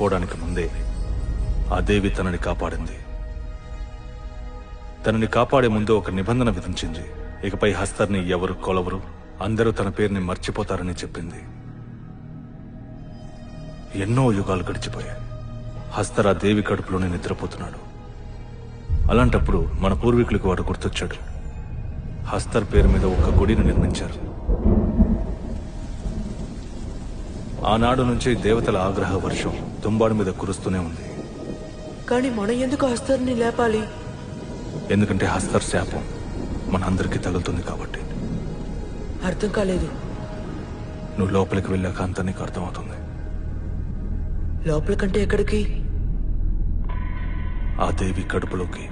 పోవడానికి ముందే ఆ దేవి తనని కాపాడింది. తనని కాపాడే ముందు ఒక నిబంధన విధించింది. ఇకపై హస్తర్ని ఎవరు కొలవరు, అందరూ తన పేరుని మర్చిపోతారని చెప్పింది. ఎన్నో యుగాలు గడిచిపోయాయి. హస్తర్ ఆ దేవి కడుపులోనే నిద్రపోతున్నాడు. అలాంటప్పుడు మన పూర్వీకులకు వాడు గుర్తొచ్చాడు. హస్తర్ పేరు మీద ఒక గుడిని నిర్మించారు. ఆనాడు నుంచి దేవతల ఆగ్రహ వర్షం తుంబాడు మీద కురుస్తూనే ఉంది. కానీ మనం ఎందుకు హస్తర్ని లేపాలి? ఎందుకంటే హస్తర్ శాపం మనందరికీ తగులుతుంది కాబట్టి. అర్థం కాలేదు. నువ్వు లోపలికి వెళ్ళాక అంతా నీకు అర్థమవుతుంది. లోపలికంటే ఎక్కడికి? ఆ దేవి కడుపులోకి.